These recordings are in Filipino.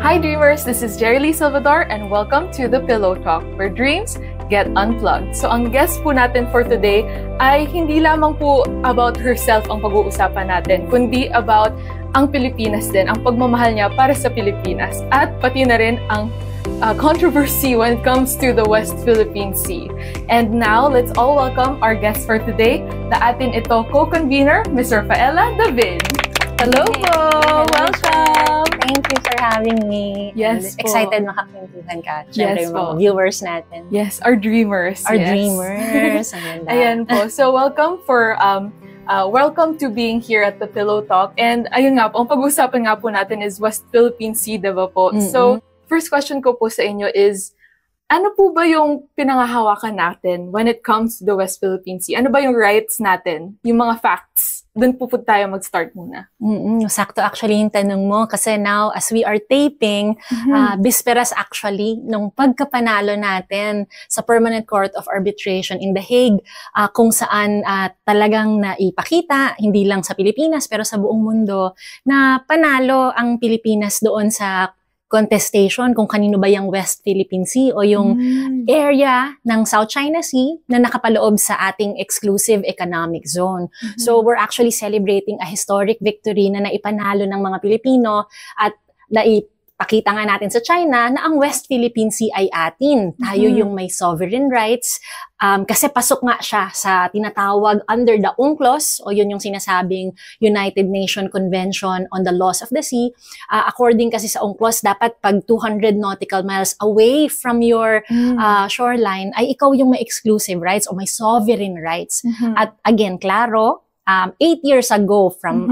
Hi Dreamers! This is Jerry Lee Salvador and welcome to The Pillow Talk, where dreams get unplugged. So ang guest po natin for today ay hindi lamang po about herself ang pag-uusapan natin, kundi about ang Pilipinas din, ang pagmamahal niya para sa Pilipinas, at pati na rin ang controversy when it comes to the West Philippine Sea. And now, let's all welcome our guest for today, the atin ito co-convener, Ms. Rafaela David. Hello po! Welcome! Thank you for having me. Yes po. Excited makapintuhan ka. Siyempre, Yes mga po. viewers natin. Yes, our dreamers. Our yes. dreamers. Ang ganda. Ayan po. So, welcome welcome to being here at the Pillow Talk. And ayun nga po, ang pag-usapan nga po natin is West Philippine Sea, diba po? So, first question ko po sa inyo is, ano po ba yung pinangahawakan natin when it comes to the West Philippine Sea? Ano ba yung rights natin? Yung mga facts? Doon po tayo mag-start muna. Sakto actually yung tanong mo kasi now as we are taping, bisperas actually nung pagkapanalo natin sa Permanent Court of Arbitration in The Hague, kung saan talagang naipakita, hindi lang sa Pilipinas pero sa buong mundo, na panalo ang Pilipinas doon sa contestation kung kanino ba yung West Philippine Sea o yung area ng South China Sea na nakapaloob sa ating exclusive economic zone. So we're actually celebrating a historic victory na naipanalo ng mga Pilipino at naipakita nga natin sa China na ang West Philippine Sea ay atin. Tayo yung may sovereign rights. Kasi pasok nga siya sa tinatawag under the UNCLOS o yun yung sinasabing United Nations Convention on the Laws of the Sea. According kasi sa UNCLOS, dapat pag 200 nautical miles away from your shoreline ay ikaw yung may exclusive rights o may sovereign rights. At again, klaro, 8 years ago from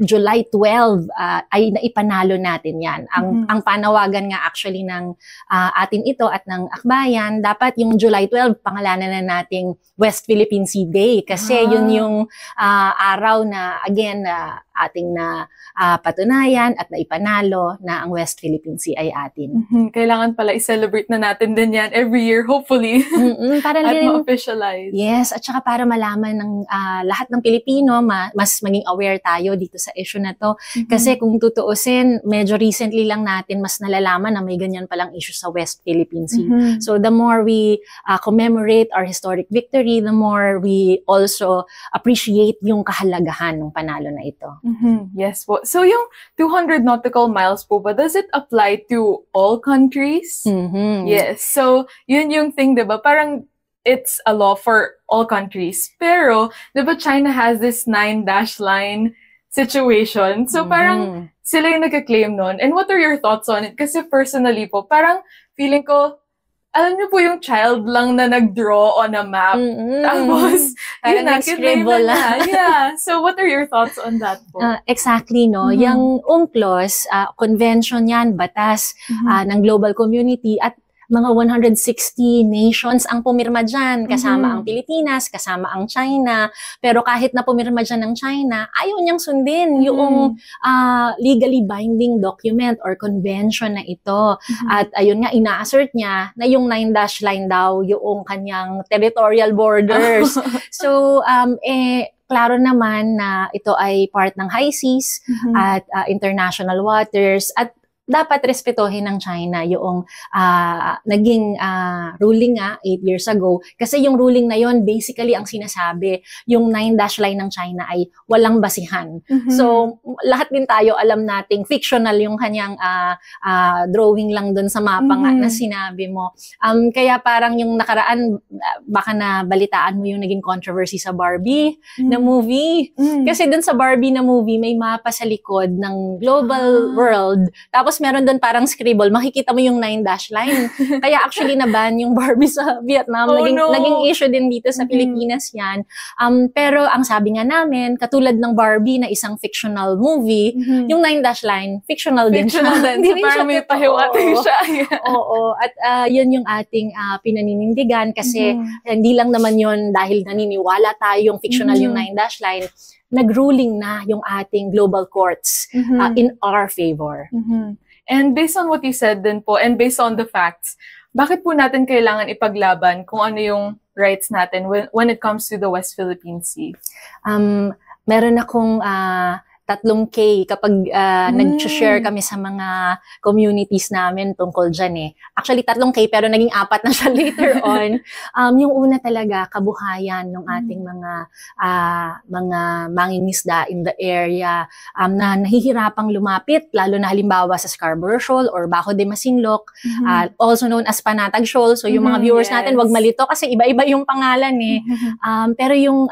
July 12 ay naipanalo natin yan. Ang panawagan nga actually ng atin ito at ng akbayan, dapat yung July 12 pangalanan na nating West Philippine Sea Day kasi yun yung araw na again ating na patunayan at naipanalo na ang West Philippine Sea ay atin. Kailangan pala i-celebrate na natin din yan every year, hopefully. Para at rin, ma-officialize. Yes, at saka para malaman ng lahat ng Pilipino, mas maging aware tayo dito sa issue na to. Kasi kung tutuusin, medyo recently lang natin mas nalalaman na may ganyan palang issue sa West Philippine Sea. So the more we commemorate our historic victory, the more we also appreciate yung kahalagahan ng panalo na ito. Yes po. So yung 200 nautical miles po ba, does it apply to all countries? Yes. So yun yung thing, diba? Parang it's a law for all countries. Pero, diba China has this 9-dash line situation. So parang sila yung nagka-claim nun. And what are your thoughts on it? Kasi personally po, parang feeling ko, alam niyo po yung child lang na nag-draw on a map. Tapos, yun na, scribble na. Yeah. So what are your thoughts on that po? Exactly, no? Yung UNCLOS, convention yan, batas ng global community at mga 160 nations ang pumirma dyan. Kasama ang Pilipinas, kasama ang China. Pero kahit na pumirma dyan ng China, ayaw niyang sundin yung legally binding document or convention na ito. At ayun nga, ina-assert niya na yung 9-dash line daw yung kanyang territorial borders. So, klaro naman na ito ay part ng high seas at international waters at dapat respetuhin ng China yung naging ruling nga 8 years ago. Kasi yung ruling na yon basically ang sinasabi, yung 9-dash line ng China ay walang basihan. So, lahat din tayo alam nating fictional yung kanyang drawing lang dun sa mapa nga na sinabi mo. Kaya parang yung nakaraan, baka na balitaan mo yung naging controversy sa Barbie na movie. Kasi dun sa Barbie na movie, may mapa sa likod ng global world. Tapos meron dun parang scribble, makikita mo yung 9-dash line. Kaya actually naban yung Barbie sa Vietnam. Naging issue din dito sa Pilipinas yan. Pero ang sabi nga namin, katulad ng Barbie na isang fictional movie, yung 9-dash line, fictional din siya. Hindi rin siya may pahiwati siya. Oo. At yun yung ating pinaninindigan kasi hindi lang naman yun dahil naniniwala tayong fictional yung 9-dash line, nag-ruling na yung ating global courts in our favor. And based on what you said din po, and based on the facts, bakit po natin kailangan ipaglaban kung ano yung rights natin when it comes to the West Philippine Sea? Meron akong 3K kapag nag-share kami sa mga communities namin tungkol dyan eh. Actually, 3K pero naging 4 na siya later on. Yung una talaga, kabuhayan ng ating mga mangingisda in the area na nahihirapang lumapit, lalo na halimbawa sa Scarborough Shoal or Bajo de Masinloc, also known as Panatag Shoal. So yung mga viewers natin, wag malito kasi iba-iba yung pangalan eh. Pero yung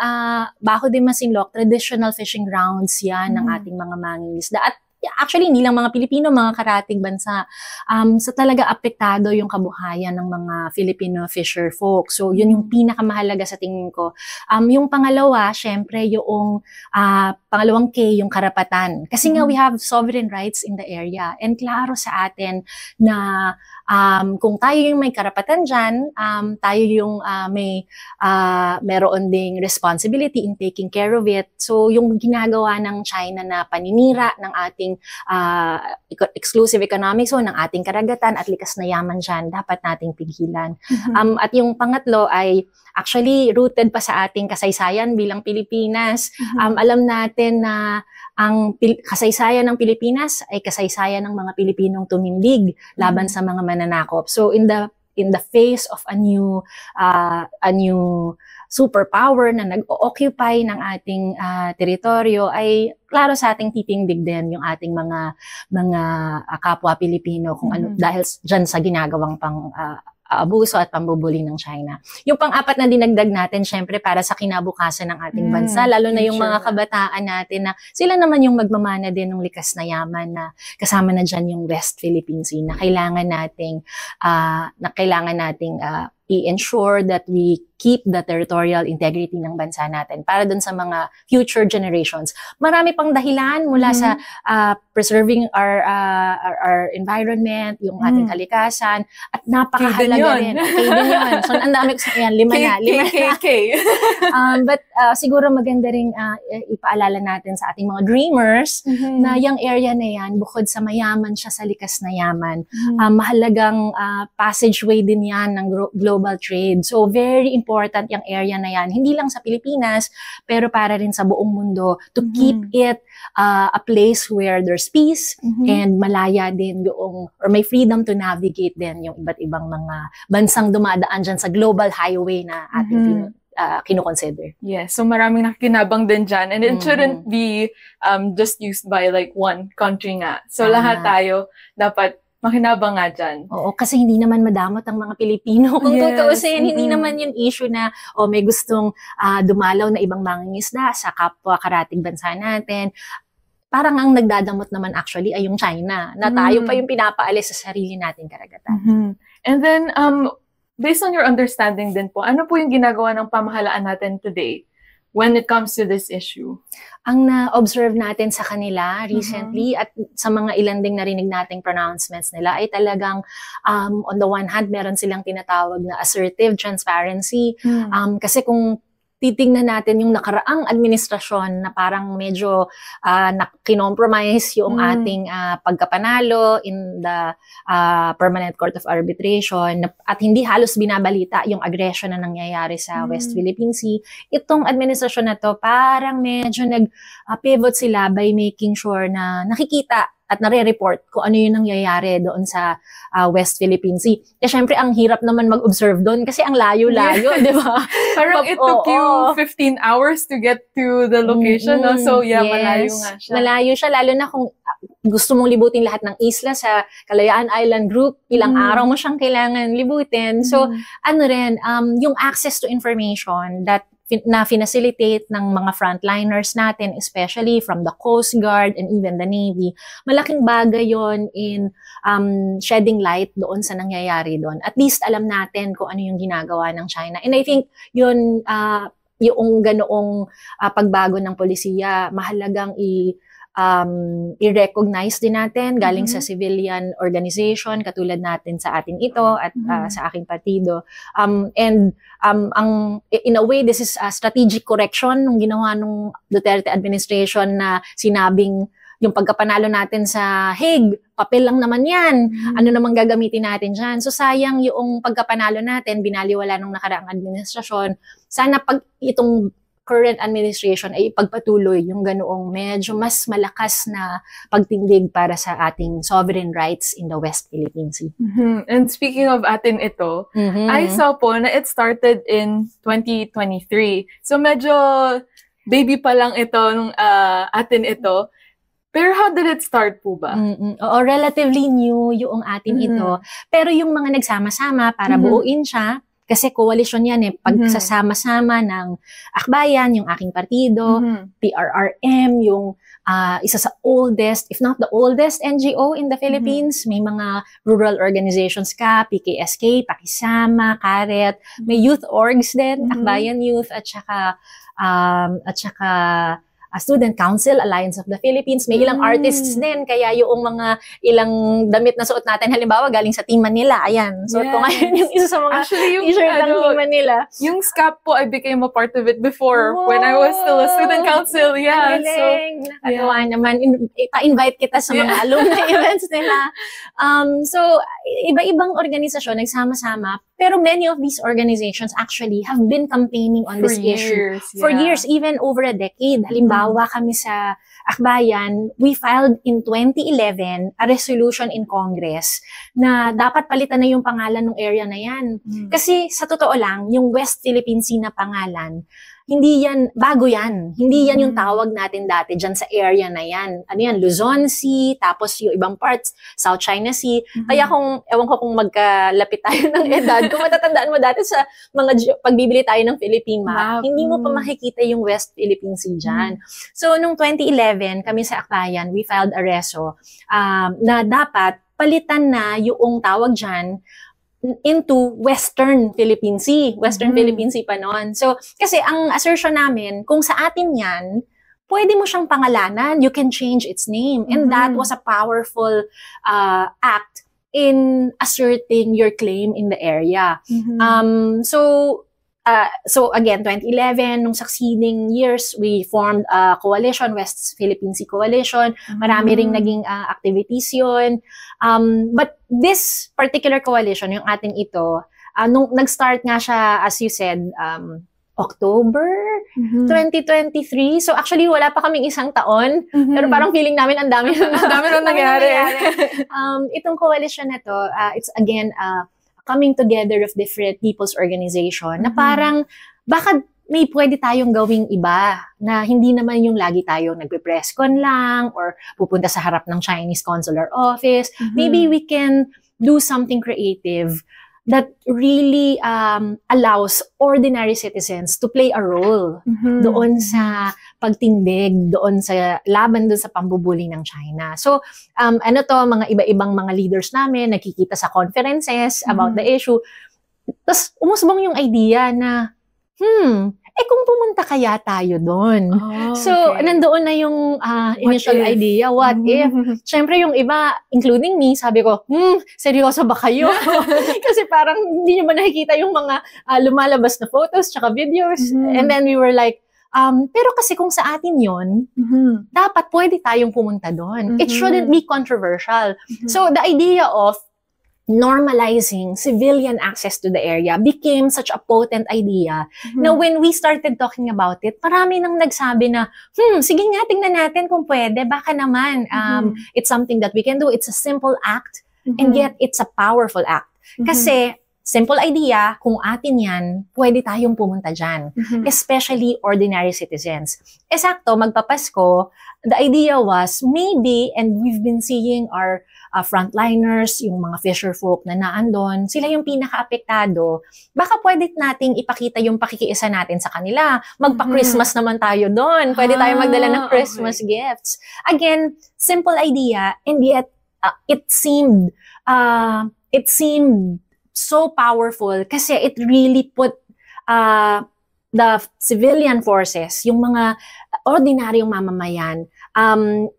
Bajo de Masinloc, traditional fishing grounds yan ng ating mga mangingisda. At actually, hindi lang mga Pilipino, mga karatig bansa. So talaga apektado yung kabuhayan ng mga Filipino fisher folk. So yun yung pinakamahalaga sa tingin ko. Yung pangalawa, syempre yung pangalawang K, yung karapatan. Kasi nga we have sovereign rights in the area. And klaro sa atin na kung tayo yung may karapatan dyan, tayo yung meron ding responsibility in taking care of it. So yung ginagawa ng China na paninira ng ating exclusive economic zone, ng ating karagatan at likas na yaman dyan, dapat nating pigilan. At yung pangatlo ay actually rooted pa sa ating kasaysayan bilang Pilipinas. Alam natin na ang kasaysayan ng Pilipinas ay kasaysayan ng mga Pilipinong tumindig laban sa mga mananakop. So in the face of a new superpower na nag-occupy ng ating teritoryo, ay klaro sa ating titindig din yung ating mga kapwa Pilipino kung ano dahil dyan sa ginagawang abuso at pambubuli ng China. Yung pang-apat na dinagdag natin, syempre para sa kinabukasan ng ating bansa, lalo na yung mga kabataan natin na sila naman yung magmamana din ng likas na yaman na kasama na dyan yung West Philippine Sea na kailangan nating i-ensure that we keep the territorial integrity ng bansa natin para dun sa mga future generations. Marami pang dahilan mula sa preserving our environment, yung ating kalikasan, at napakahalaga rin. Okay din yun. So, ang dami ko sa yan, lima na. But siguro maganda rin ipaalala natin sa ating mga dreamers na yung area na yan, bukod sa mayaman siya sa likas na yaman, mahalagang passageway din yan ng global trade. So, very important yung area na yan. Hindi lang sa Pilipinas, pero para rin sa buong mundo to keep it a place where there's peace and malaya din yung, or may freedom to navigate din yung iba't ibang mga bansang dumadaan dyan sa global highway na ating kinoconsider. Yes, so maraming nakikinabang din dyan and it shouldn't be just used by like one country nga. So lahat tayo dapat makinabang nga dyan. Oo, kasi hindi naman madamot ang mga Pilipino. Kung tutuusin, hindi naman yung issue na may gustong dumalaw na ibang mangingisda sa kapwa karatig bansa natin. Parang ang nagdadamot naman actually ay yung China, na tayo pa yung pinapaalis sa sarili nating karagatan. And then, based on your understanding din po, ano po yung ginagawa ng pamahalaan natin today when it comes to this issue? Ang na-observe natin sa kanila recently at sa mga ilan ding narinig nating pronouncements nila ay talagang on the one hand, meron silang tinatawag na assertive transparency. Kasi kung titingnan natin yung nakaraang administrasyon na parang medyo kinompromise yung ating pagkapanalo in the Permanent Court of Arbitration at hindi halos binabalita yung aggression na nangyayari sa West Philippine Sea. Itong administrasyon na to parang medyo nag-pivot sila by making sure na nakikita at nare-report kung ano yung nangyayari doon sa West Philippine Sea. Syempre, ang hirap naman mag-observe doon kasi ang layo-layo, di ba? Parang it took you 15 hours to get to the location, no? So, yeah, yes, malayo nga siya. Malayo siya, lalo na kung gusto mong libutin lahat ng isla sa Kalayaan Island Group, ilang araw mo siyang kailangan libutin. So, yung access to information that na finacilitate ng mga frontliners natin, especially from the Coast Guard and even the Navy, malaking bagay yon in shedding light doon sa nangyayari doon. At least alam natin kung ano yung ginagawa ng China. And I think yun, yung ganoong pagbago ng polisiya, mahalagang i-recognize din natin galing sa civilian organization katulad natin sa atin ito at sa aking partido. In a way, this is a strategic correction nung ginawa nung Duterte administration na sinabing yung pagkapanalo natin sa Hague, papel lang naman yan. Ano namang gagamitin natin dyan? So sayang yung pagkapanalo natin, binaliwala nung nakaraang administrasyon. Sana pag itong current administration ay ipagpatuloy yung ganoong medyo mas malakas na pagtindig para sa ating sovereign rights in the West Philippine Sea. And speaking of atin ito, I saw po na it started in 2023. So medyo baby pa lang ito nung atin ito. Pero how did it start po ba? Oo, relatively new yung atin ito. Pero yung mga nagsama-sama para buuin siya, kasi coalition yan pagsasama-sama ng Akbayan, yung aking partido, PRRM, yung isa sa oldest, if not the oldest NGO in the Philippines. May mga rural organizations ka, PKSK, Pakisama, Karet, may youth orgs din, Akbayan Youth, at saka Student Council, Alliance of the Philippines. May ilang artists din, kaya yung mga ilang damit na suot natin, halimbawa, galing sa Team Manila. Ayan, suot ko ngayon yung isa sa mga t-shirt ng Team Manila. Yung SCAP po, I became a part of it before when I was still a Student Council. Yeah. Nakatawa naman. Pa-invite kita sa mga alumni events nila. So, iba-ibang organisasyon, nagsama-sama. Pero many of these organizations actually have been campaigning on this issue for years, even over a decade. Halimbawa, kami sa Akbayan, we filed in 2011 a resolution in Congress na dapat palitan na yung pangalan ng area na yan. Kasi sa totoo lang, yung West Philippine Sea na pangalan, hindi yan, bago yan. Hindi yan yung tawag natin dati dyan sa area na yan. Ano yan, Luzon Sea, tapos yung ibang parts, South China Sea. Kaya ewan ko kung magkalapit tayo ng edad, kung matatandaan mo dati sa mga pagbibili tayo ng Philippine map, hindi mo pa makikita yung West Philippine Sea dyan. So, nung 2011, kami sa Akbayan, we filed a reso na dapat palitan na yung tawag dyan into Western Philippine Sea. Western Philippine Sea pa noon. So, kasi ang assertion namin, kung sa atin yan, pwede mo siyang pangalanan. You can change its name. And that was a powerful act in asserting your claim in the area. So again, 2011, nung succeeding years, we formed a coalition, West Philippine Sea Coalition. Marami ring naging activities yun. But this particular coalition, yung ating ito, nung nag-start nga siya, as you said, October 2023. So actually, wala pa kaming isang taon. Pero parang feeling namin ang dami nang nangyari. Itong coalition na to, it's again, coming together of different people's organization na parang baka may pwede tayong gawing iba na hindi naman yung lagi tayong nagpe-press con lang or pupunta sa harap ng Chinese consular office. Maybe we can do something creative that really allows ordinary citizens to play a role doon sa pagtindig, doon sa laban doon sa pambubuli ng China. So, mga iba-ibang mga leaders namin, nakikita sa conferences about the issue. Tapos, umusbong yung idea na, kung pumunta kaya tayo doon? Nandoon na yung initial idea, what if? Siyempre yung iba, including me, sabi ko, seryoso ba kayo? Kasi parang hindi nyo ba nakikita yung mga lumalabas na photos tsaka videos? And then we were like, pero kasi kung sa atin yon, dapat pwede tayong pumunta doon. It shouldn't be controversial. So the idea of normalizing civilian access to the area became such a potent idea na when we started talking about it, marami nang nagsabi na, sige nga, tingnan natin kung pwede, baka naman. It's something that we can do. It's a simple act, and yet it's a powerful act. Kasi, simple idea, kung atin yan, pwede tayong pumunta dyan. Especially ordinary citizens. Eksakto, magpapasko, the idea was maybe, and we've been seeing our frontliners, yung mga fisher folk na naandon, sila yung pinaka-apektado. Baka pwede nating ipakita yung pakikiisa natin sa kanila. Magpa-Christmas naman tayo doon. Pwede tayo magdala ng Christmas gifts. Again, simple idea, and yet it seemed so powerful kasi it really put the civilian forces, yung mga ordinaryong mamamayan,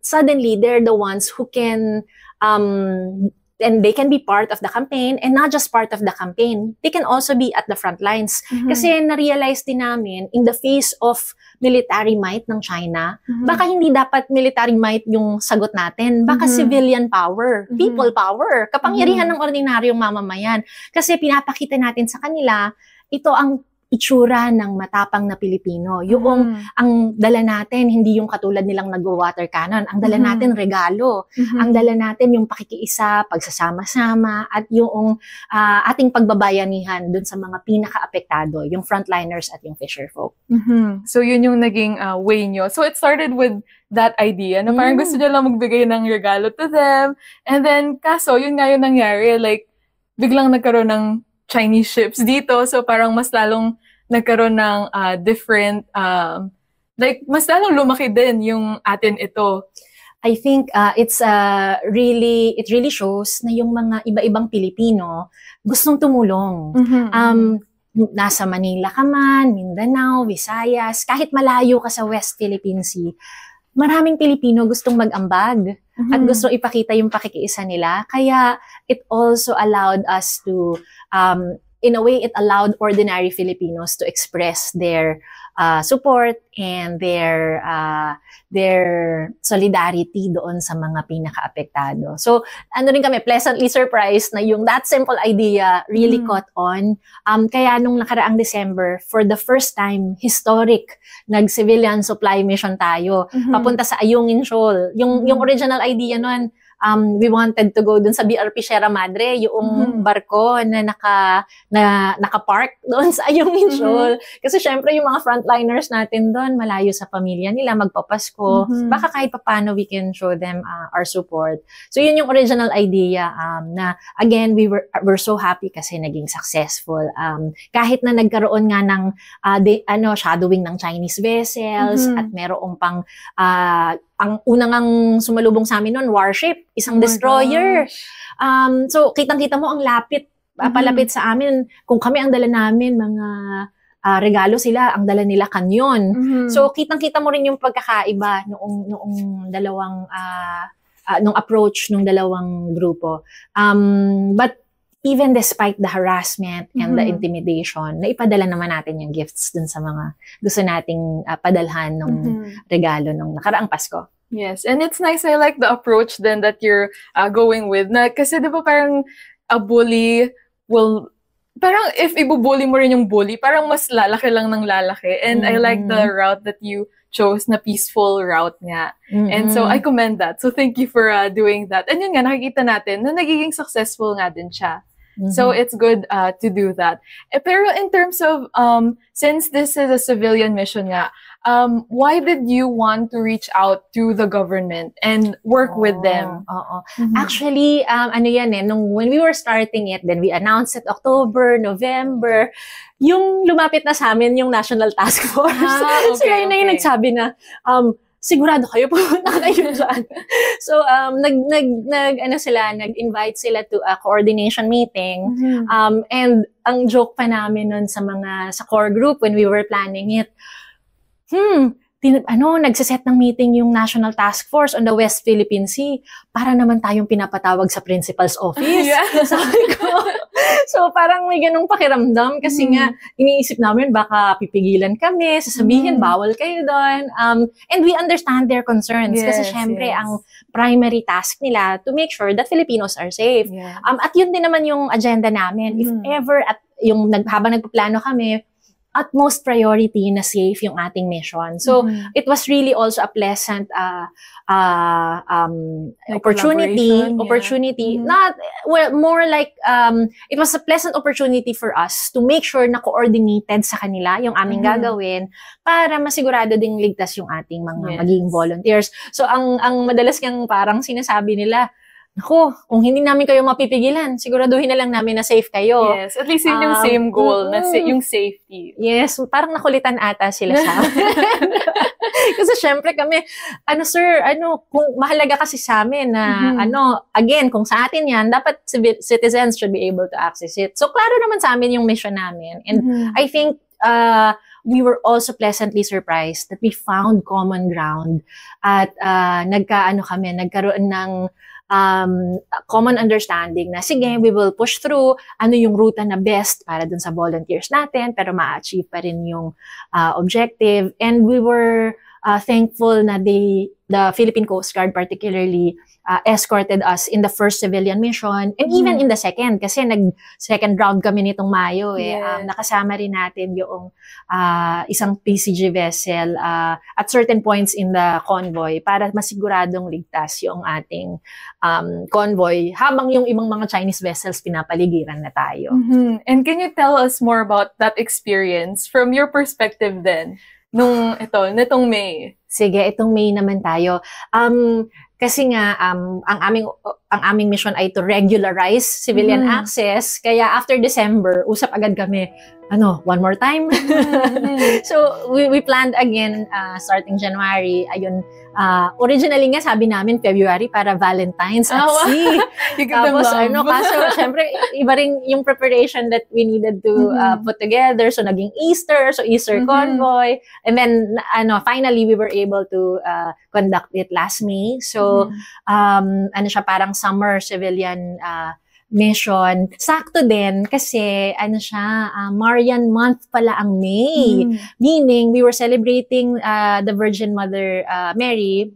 suddenly they're the ones who can and they can be part of the campaign, and not just part of the campaign, they can also be at the front lines. Kasi na-realize din namin, in the face of military might ng China, baka hindi dapat military might yung sagot natin, baka civilian power, people power, kapangyarihan ng ordinaryong mamamayan. Kasi pinapakita natin sa kanila, ito ang itsura ng matapang na Pilipino. Yung ang dala natin, hindi yung katulad nilang nag-water cannon. Ang dala natin, regalo. Ang dala natin, yung pakikiisa, pagsasama-sama, at yung ating pagbabayanihan dun sa mga pinaka-apektado, yung frontliners at yung fisher folk. So, yun yung naging way nyo. So, it started with that idea na parang gusto nyo lang magbigay ng regalo to them. And then, kaso, yun nga yung nangyari. Like, biglang nagkaroon ng Chinese ships dito. So, parang mas lalong nagkaroon ng different, like, mas lalong lumaki din yung atin ito. I think it really shows na yung mga iba-ibang Pilipino gustong tumulong. Nasa Manila ka man, Mindanao, Visayas, kahit malayo ka sa West Philippine Sea, maraming Pilipino gustong mag-ambag at gustong ipakita yung pakikiisa nila. Kaya it also allowed us to in a way, it allowed ordinary Filipinos to express their support and their solidarity doon sa mga pinaka-apektado. So, ano rin kami, pleasantly surprised na yung that simple idea really caught on. Kaya nung nakaraang December, for the first time, historic, nag-civilian supply mission tayo, papunta sa Ayungin Shoal. Yung original idea nun, we wanted to go dun sa BRP Sierra Madre, yung barko na naka-park doon sa Ayungin Shoal. Kasi syempre yung mga frontliners natin doon, malayo sa pamilya nila, magpapasko. Baka kahit papano we can show them our support. So yun yung original idea na again, we're so happy kasi naging successful. Kahit na nagkaroon nga ng shadowing ng Chinese vessels at merong pang ang unang sumalubong sa amin noon, warship, isang destroyer. So, kitang-kita mo ang palapit sa amin. Kung kami ang dala namin, mga regalo sila, ang dala nila kanyon. So, kitang-kita mo rin yung pagkakaiba noong dalawang, nung approach ng dalawang grupo. But, even despite the harassment and the intimidation, naipadala naman natin yung gifts dun sa mga gusto nating padalhan ng regalo nung nakaraang Pasko. Yes, and it's nice. I like the approach then that you're going with. Na, kasi di ba parang a bully will, parang if ibubully mo rin yung bully, parang mas lalaki lang ng lalaki. And I like the route that you chose, na peaceful route nga. And so, I commend that. So, thank you for doing that. And yun nga, nakikita natin na nagiging successful nga din siya. So, it's good to do that. Pero in terms of, since this is a civilian mission nga, why did you want to reach out to the government and work with them? Actually, when we were starting it, then we announced it October, November, yung lumapit na sa amin yung National Task Force. Sila na yung nagsabi na, sigurado kayo, pumunta kayo dyan. So, nag-invite sila to a coordination meeting. And ang joke pa namin nun sa core group when we were planning it, nagsiset ng meeting yung National Task Force on the West Philippine Sea para naman tayong pinapatawag sa principal's office. Yeah. Sabi ko. So parang may ganung pakiramdam kasi nga iniisip namin baka pipigilan kami, sasabihin bawal kayo doon. And we understand their concerns kasi syempre ang primary task nila to make sure that Filipinos are safe. Yeah. At yun din naman yung agenda namin. If ever habang nagpaplano kami, utmost priority na safe yung ating mission. So, it was really also a pleasant opportunity. Not, well, more like, it was a pleasant opportunity for us to make sure na coordinated sa kanila yung aming gagawin para masigurado ding ligtas yung ating mga magiging volunteers. So, ang madalas kang parang sinasabi nila, naku, kung hindi namin kayo mapipigilan, siguraduhin na lang namin na safe kayo. Yes, at least yun yung same goal, na yung safety. Yes, parang nakulitan ata sila sa amin. Kasi syempre kami, sir, kung mahalaga kasi sa amin na, again, kung sa atin yan, dapat citizens should be able to access it. So, klaro naman sa amin yung mission namin. And I think, we were also pleasantly surprised that we found common ground at nagkaroon ng common understanding na sige, we will push through yung ruta na best para dun sa volunteers natin pero ma-achieve pa rin yung objective. And we were thankful na the Philippine Coast Guard particularly escorted us in the first civilian mission and even in the second kasi nag-second round kami nitong Mayo nakasama rin natin yung isang PCG vessel at certain points in the convoy para masiguradong ligtas yung ating convoy habang yung ibang mga Chinese vessels pinapaligiran na tayo. And can you tell us more about that experience from your perspective then? Nitong May. Sige, itong May naman tayo. Kasi nga, ang aming mission ay to regularize civilian access. Kaya after December, usap agad kami, one more time. So, we planned again starting January. Ayun, originally nga sabi namin February para Valentine's at sea. Tapos, kaso, syempre, iba rin yung preparation that we needed to put together. So, naging Easter, Easter convoy. And then, finally, we were able to conduct it last May. So, siya parang summer civilian mission. Sakto din kasi Marian month pala ang May. Meaning, we were celebrating the Virgin Mother Mary.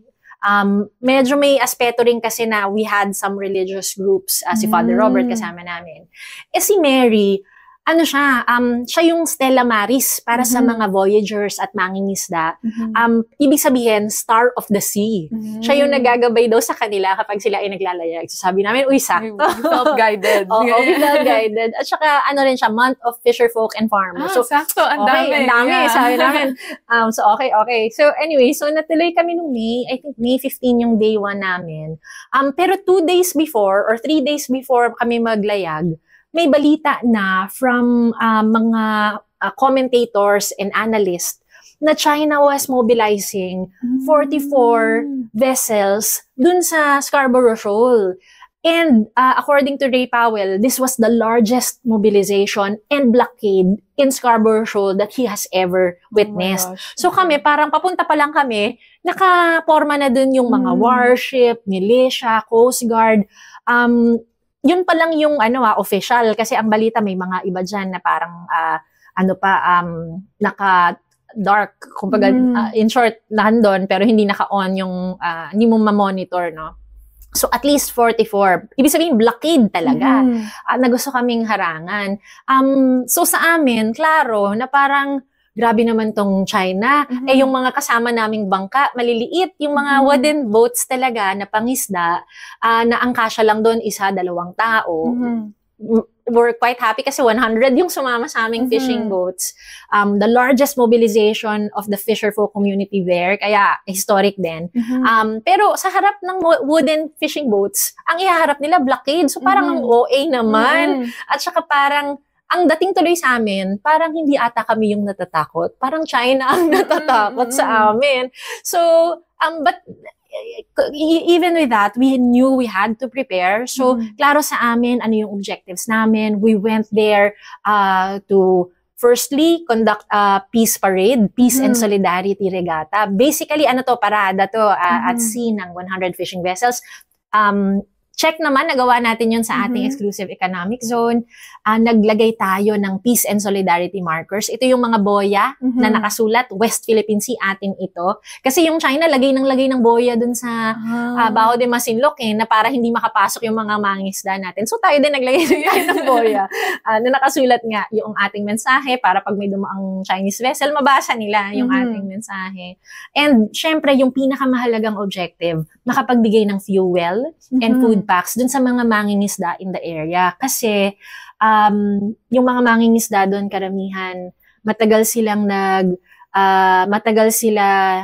Medyo may aspeto rin kasi na we had some religious groups, si Father Robert kasama namin. Si Mary, siya yung Stella Maris para sa mga voyagers at mangingisda. Ibig sabihin, Star of the Sea. Siya yung nagagabay daw sa kanila kapag sila ay naglalayag. So sabi namin, sakto. We felt guided. We felt guided. At saka, rin siya, Month of Fisher Folk and Farmers. So, sakto, ang dami. Ang dami, sabi namin. So, okay. So, anyway, natuloy kami nung May. I think May 15 yung day 1 namin. Pero 2 days before, or 3 days before kami maglayag, may balita na from mga commentators and analysts na China was mobilizing 44 vessels dun sa Scarborough Shoal. And according to Ray Powell, this was the largest mobilization and blockade in Scarborough Shoal that he has ever witnessed. So kami, parang papunta pa lang kami, nakaporma na dun yung mga warship, militia, Coast Guard. Yun pa lang yung official kasi ang balita may mga iba dyan na parang naka-dark, kumbaga in short, nandun pero hindi naka-on yung hindi mo ma-monitor, no? So at least 44. Ibig sabihin blockade talaga. Na gusto kaming harangan. So sa amin, klaro na parang grabe naman tong China. Yung mga kasama naming bangka, maliliit. Yung mga wooden boats talaga na pangisda, na ang kasya lang doon 1-2 tao. We're quite happy kasi 100 yung sumama sa aming fishing boats. The largest mobilization of the fisher folk community there, kaya historic din. Pero sa harap ng wooden fishing boats, ang ihaharap nila blockade. So parang ang OA naman. At saka parang ang dating tuloy sa amin, parang hindi ata kami yung natatakot. Parang China ang natatakot sa amin. So, but even with that, we knew we had to prepare. So, klaro sa amin, ano yung objectives namin. We went there firstly, conduct a peace parade, peace and solidarity regatta. Basically, ano to, parada to at sea ng 100 fishing vessels. Check naman, nagawa natin yun sa ating exclusive economic zone. Naglagay tayo ng peace and solidarity markers. Ito yung mga boya na nakasulat, West Philippine Sea, atin ito. Kasi yung China, lagay ng boya dun sa Baho de Masinloc na para hindi makapasok yung mga mangingisda natin. So tayo din naglagay ng boya na nakasulat nga yung ating mensahe para pag may dumaang Chinese vessel, mabasa nila yung ating mensahe. And syempre, yung pinakamahalagang objective, nakapagbigay ng fuel and food packs dun sa mga mangingisda in the area. Kasi yung mga mangingisda doon karamihan, matagal sila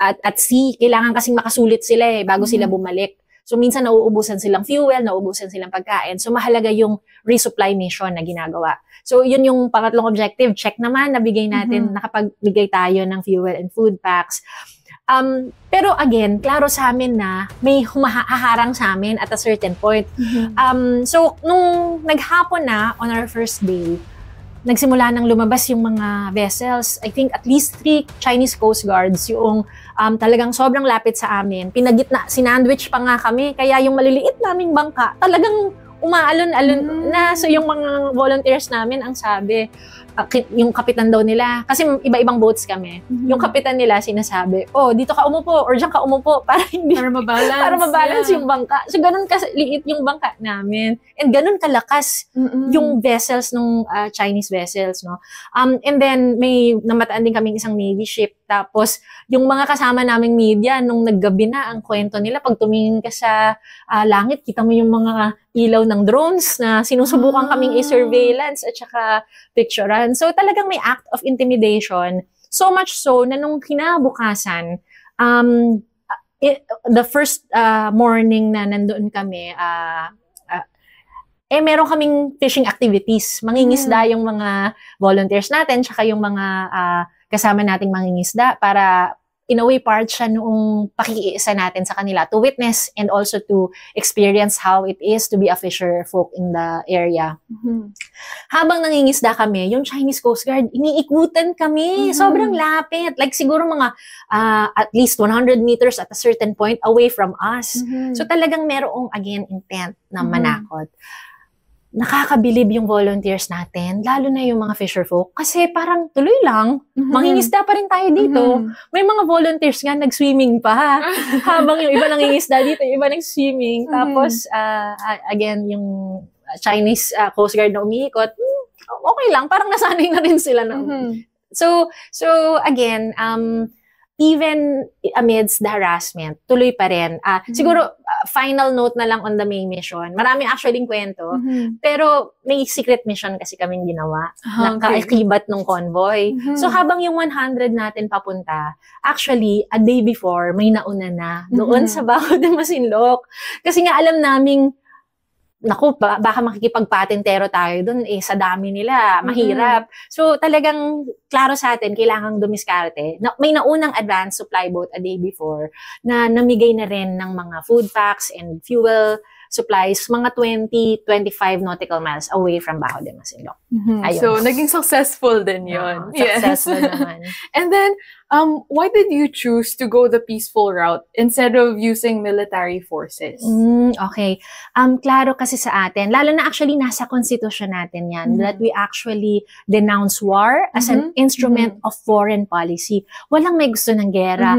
at sea. Kailangan kasing makasulit sila bago sila bumalik. So minsan nauubusan silang fuel, nauubusan silang pagkain. So mahalaga yung resupply mission na ginagawa. So yun yung pangatlong objective. Check naman, nabigay natin, nakapagbigay tayo ng fuel and food packs. Pero again, klaro sa amin na may humaharang sa amin at a certain point. So, nung naghapon na, on our first day, nagsimula nang lumabas yung mga vessels. I think at least 3 Chinese Coast Guards yung talagang sobrang lapit sa amin. Pinagitna, sinandwich pa nga kami. Kaya yung maliliit naming bangka, talagang umaalon-alon na. So, yung mga volunteers namin, ang sabi, yung kapitan daw nila, kasi iba-ibang boats kami. Yung kapitan nila sinasabi, dito ka umupo or diyan ka umupo para mabalance yung bangka. So ganun kaliit yung bangka namin. And ganun kalakas yung vessels nung Chinese vessels, no. And then may namataan din kaming isang Navy ship. Tapos yung mga kasama naming media nung naggabi na, ang kwento nila pag tumingin ka sa langit, kita mo yung mga ilaw ng drones na sinusubukan kaming i-surveillance at saka picturean. So talagang may act of intimidation. So much so na nung kinabukasan, the first morning na nandoon kami, meron kaming fishing activities. Mangingisda yung mga volunteers natin, tsaka yung mga kasama nating mangingisda para in a way, part siya noong pakikiisa natin sa kanila to witness and also to experience how it is to be a fisher folk in the area. Habang nangingisda kami, yung Chinese Coast Guard, iniikutan kami. Sobrang lapit. Like siguro mga at least 100 meters at a certain point away from us. So talagang merong, again, intent na manakot. Nakakabilib yung volunteers natin, lalo na yung mga fisher folk, kasi parang tuloy lang, mangingisda pa rin tayo dito. May mga volunteers nga nag-swimming pa, habang yung iba nangingisda dito, yung iba nag-swimming. Tapos, again, yung Chinese Coast Guard na umiikot, okay lang, parang nasanay na rin sila. So again, even amidst the harassment, tuloy pa rin. Siguro, final note na lang on the main mission. Marami actually kwento, pero may secret mission kasi kaming ginawa na kaakibat ng convoy. So, habang yung 100 natin papunta, actually, a day before, may nauna na doon sa Baho de Masinloc. Kasi nga alam naming, naku, baka makikipagpatentero tayo dun, sa dami nila, mahirap. So, talagang klaro sa atin, kailangang dumiskarte. May naunang advance supply boat a day before na namigay na rin ng mga food packs and fuel supplies, mga 20-25 nautical miles away from Baho de Masinloc. So, naging successful din yun. Successful naman. And then, why did you choose to go the peaceful route instead of using military forces? Okay. Klaro kasi sa atin, lalo na actually nasa konstitusyon natin yan, that we actually denounce war as an instrument of foreign policy. Walang may gusto ng gera.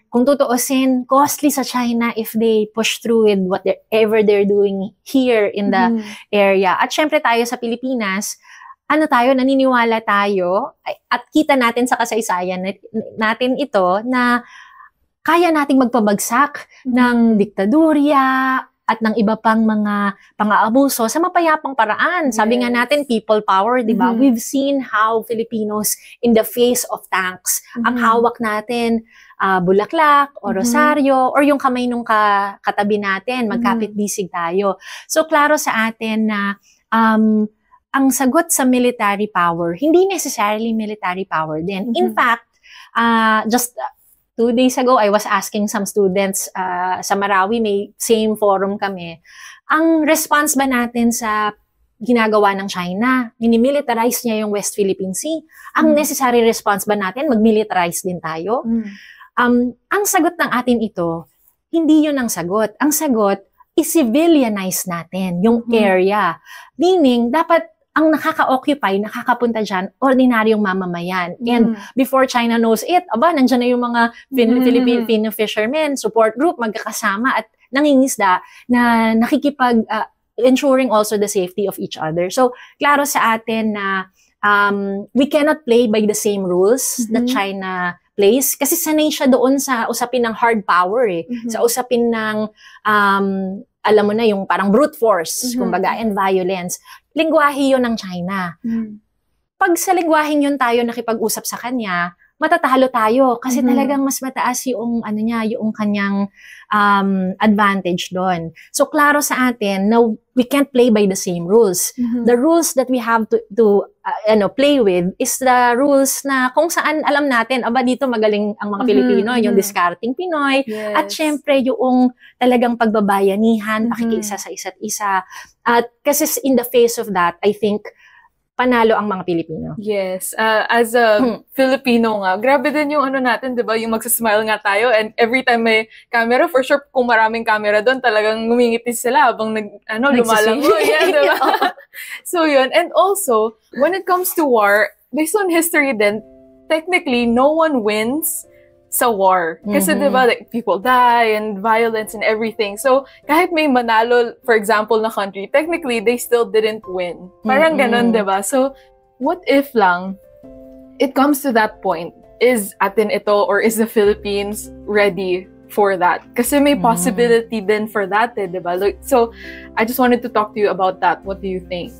Kung tutuusin, costly sa China if they push through with whatever they're doing here in the area. At syempre tayo sa Pilipinas, naniniwala tayo at kita natin sa kasaysayan natin ito na kaya nating magpabagsak ng diktadurya at ng iba pang mga pang-aabuso sa mapayapang paraan. Sabi nga natin, people power, di ba? We've seen how Filipinos in the face of tanks, ang hawak natin, bulaklak o rosaryo or yung kamay nung katabi natin, magkapit-bisig tayo. So, klaro sa atin na ang sagot sa military power, hindi necessarily military power din. In fact, just 2 days ago, I was asking some students sa Marawi, may same forum kami. Ang response ba natin sa ginagawa ng China? Minimilitarize niya yung West Philippine Sea. Ang necessary response ba natin, mag-militarize din tayo? Ang sagot ng atin ito, hindi yun ang sagot. Ang sagot, i-civilianize natin yung area. Meaning, dapat ang nakaka-occupy, nakakapunta dyan, ordinaryong mamamayan. And before China knows it, nandyan na yung mga Filipino fishermen, support group, magkakasama at nangingisda na nakikipag, ensuring also the safety of each other. So, klaro sa atin na we cannot play by the same rules that China plays. Kasi sanay siya doon sa usapin ng hard power sa usapin ng alam mo na yung parang brute force, kumbaga, and violence. Lingwahe yun ng China. Pag sa lingwaheng yun tayo nakipag-usap sa kanya, matatalo tayo kasi talagang mas mataas yung yung kanyang advantage doon. So klaro sa atin na we can't play by the same rules. The rules that we have to play with is the rules na kung saan alam natin, dito magaling ang mga Pilipino, yung discarding Pinoy, at syempre yung talagang pagbabayanihan, pakikiisa sa isa't isa. At kasi in the face of that, I think panalo ang mga Pilipino. Yes. As a Filipino nga, grabe din yung natin, di ba? Yung magsasmile nga tayo and every time may camera, for sure, kung maraming camera doon, talagang ngumingiti sila habang lumalangoy. Yeah, di ba? So yun. And also, when it comes to war, based on history din, technically, no one wins sa war. Kasi diba, like, people die and violence and everything. So, kahit may manalo, for example, na country, technically, they still didn't win. Parang ganun, diba? So, what if lang, it comes to that point, is atin ito or is the Philippines ready for that? Kasi may possibility din for that, diba? So, I just wanted to talk to you about that. What do you think?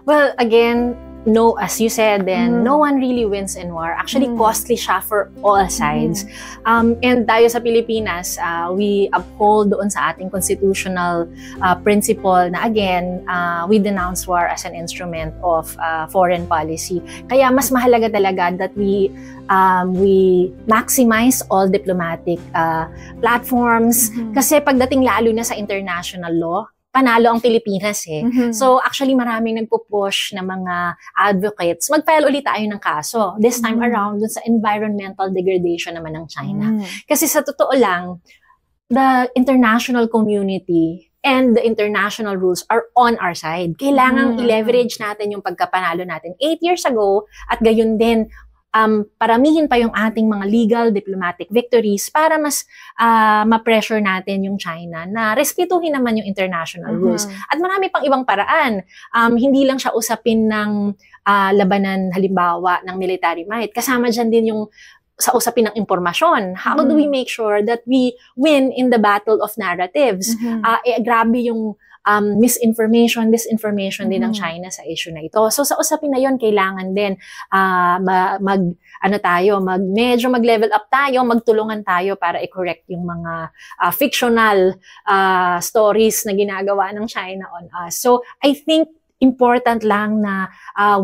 Well, again, no, as you said, then no one really wins in war. Actually, costly siya for all sides. And tayo sa Pilipinas, we uphold doon sa ating constitutional principle na again, we denounce war as an instrument of foreign policy. Kaya mas mahalaga talaga that we maximize all diplomatic platforms. Kasi pagdating lalo na sa international law, panalo ang Pilipinas So, actually, maraming nagpo-push na mga advocates. Mag-file ulit tayo ng kaso. This time around, dun sa environmental degradation naman ng China. Kasi sa totoo lang, the international community and the international rules are on our side. Kailangang i-leverage natin yung pagkapanalo natin 8 years ago at gayon din, paramihin pa yung ating mga legal, diplomatic victories para mas ma-pressure natin yung China na respetuhin naman yung international rules. At marami pang ibang paraan. Hindi lang siya usapin ng labanan, halimbawa, ng military might. Kasama dyan din yung sa usapin ng impormasyon. How do we make sure that we win in the battle of narratives? Grabe yung misinformation, disinformation din ng China sa issue na ito. So sa usapin na yon, kailangan din medyo mag-level up tayo, magtulungan tayo para i-correct yung mga fictional stories na ginagawa ng China on us. So I think important lang na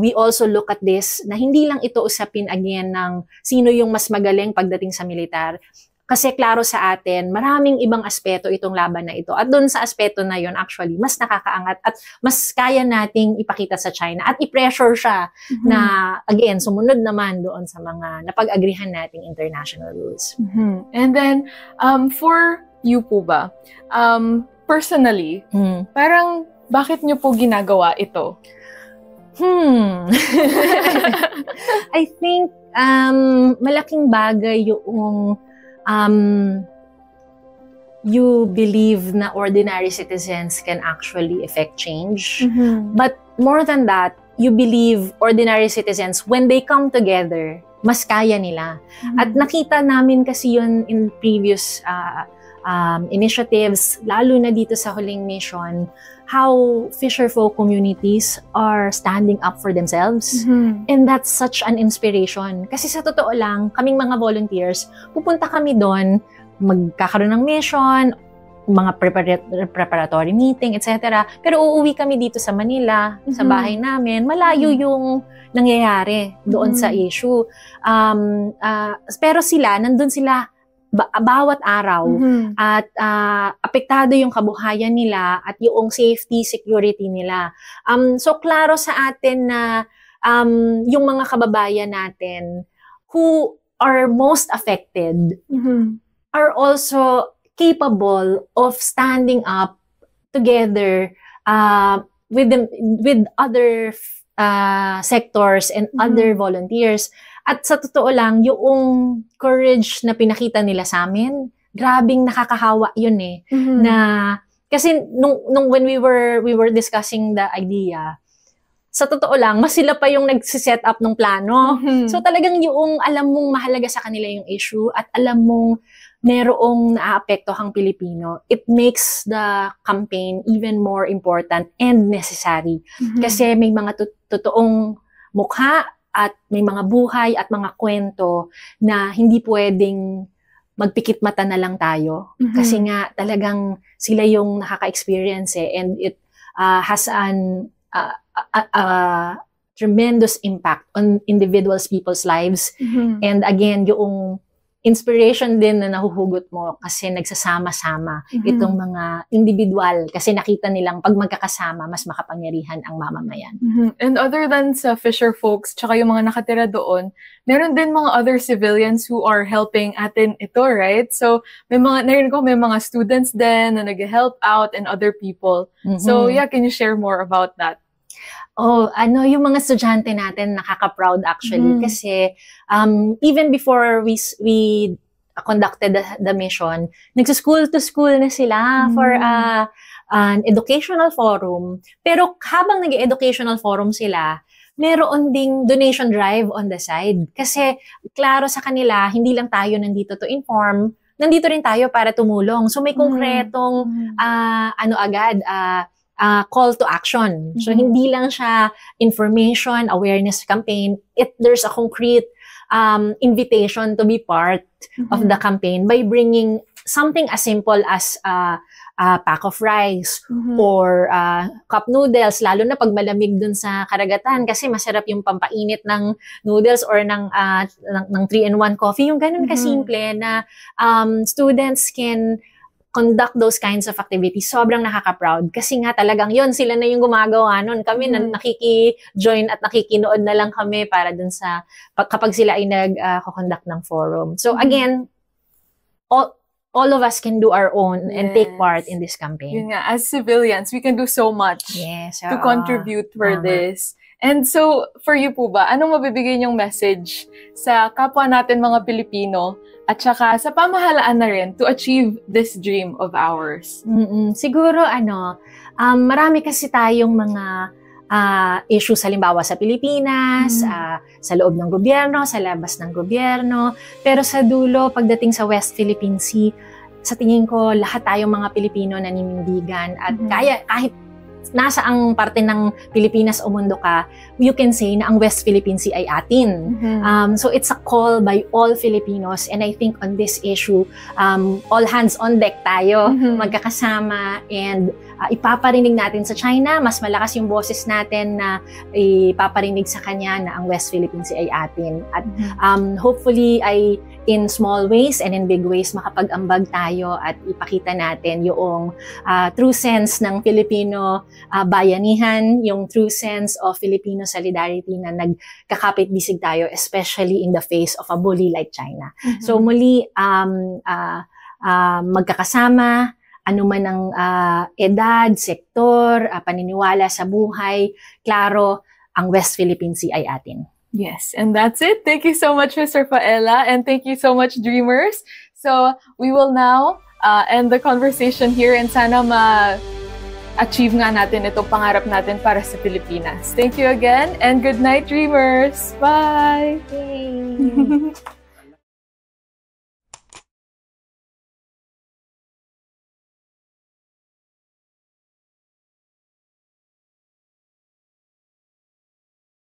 we also look at this, na hindi lang ito usapin again ng sino yung mas magaling pagdating sa militar. Kasi klaro sa atin, maraming ibang aspeto itong laban na ito. At doon sa aspeto na yon, actually, mas nakakaangat at mas kaya nating ipakita sa China at i-pressure siya na, again, sumunod naman doon sa mga napag-agrihan nating international rules. And then, for you po ba, personally, parang bakit nyo po ginagawa ito? I think malaking bagay yung you believe na ordinary citizens can actually effect change. But more than that, you believe ordinary citizens, when they come together, mas kaya nila. At nakita namin kasi yun in previous initiatives, lalo na dito sa huling mission, how fisherfolk communities are standing up for themselves. And that's such an inspiration. Kasi sa totoo lang, kaming mga volunteers, pupunta kami doon, magkakaroon ng mission, mga preparatory meeting, etc. Pero uuwi kami dito sa Manila, sa bahay namin, malayo yung nangyayari doon sa issue. Pero sila, nandun sila bawat araw at apektado yung kabuhayan nila at yung safety, security nila. So klaro sa atin na yung mga kababayan natin who are most affected are also capable of standing up together with other sectors and other volunteers. At sa totoo lang, yung courage na pinakita nila sa amin, grabing nakakahawa yun eh. Na, kasi nung when we were discussing the idea, sa totoo lang, mas sila pa yung nagsiset up ng plano. So talagang yung alam mong mahalaga sa kanila yung issue at alam mong merong naaapektohang Pilipino, it makes the campaign even more important and necessary. Kasi may mga totoong mukha at may mga buhay at mga kwento na hindi pwedeng magpikit mata na lang tayo. Kasi nga talagang sila yung nakaka-experience and it has an tremendous impact on people's lives. And again, yung inspiration din na nahuhugot mo kasi nagsasama-sama itong mga individual kasi nakita nilang pag magkakasama, mas makapangyarihan ang mamamayan. And other than sa fisher folks, tsaka yung mga nakatira doon, meron din mga other civilians who are helping atin ito, right? So, may mga students din na nag-help out and other people. So, yeah, can you share more about that? Yung mga estudyante natin nakaka-proud actually kasi even before we conducted the mission, nagsa-school to school na sila for an educational forum. Pero habang nag-educational forum sila, meron ding donation drive on the side. Kasi klaro sa kanila, hindi lang tayo nandito to inform, nandito rin tayo para tumulong. So may konkretong call to action. So, hindi lang siya information, awareness campaign. There's a concrete invitation to be part of the campaign by bringing something as simple as a pack of rice or cup noodles, lalo na pag malamig dun sa karagatan kasi masarap yung pampainit ng noodles or ng 3-in-1 coffee. Yung ganun kasimple na students can conduct those kinds of activities, sobrang nakaka-proud. Kasi nga talagang yun, sila na yung gumagawa nun. Kami na nakiki-join at nakikinood na lang kami para dun sa, kapag sila ay nag-conduct ng forum. So again, all of us can do our own and take part in this campaign. Yun nga, as civilians, we can do so much to contribute for this. And so, for you po ba, anong mabibigay niyong message sa kapwa natin mga Pilipino at saka sa pamahalaan na rin to achieve this dream of ours? Siguro, marami kasi tayong mga issues, halimbawa sa Pilipinas, sa loob ng gobyerno, sa labas ng gobyerno. Pero sa dulo, pagdating sa West Philippine Sea, sa tingin ko, lahat tayong mga Pilipino naninindigan at kahit nasa ang parte ng Pilipinas o mundo ka, you can say na ang West Philippine Sea ay atin. So it's a call by all Filipinos, and I think on this issue, all hands on deck tayo, magkakasama, and ipaparinig natin sa China, mas malakas yung boses natin na ipaparinig sa kanya na ang West Philippine Sea ay atin. At hopefully ay in small ways and in big ways makapag-ambag tayo at ipakita natin yung true sense ng Filipino bayanihan, yung true sense of Filipino solidarity na nagkakapit-bisig tayo, especially in the face of a bully like China. So muli, magkakasama, ano man ang edad, sektor, paniniwala sa buhay, klaro, ang West Philippine Sea ay atin. Yes, and that's it. Thank you so much, Mr. Paella, and thank you so much, Dreamers. So we will now end the conversation here, and sana achieve nga natin itong pangarap natin para sa Pilipinas. Thank you again, and good night, Dreamers! Bye! Yay!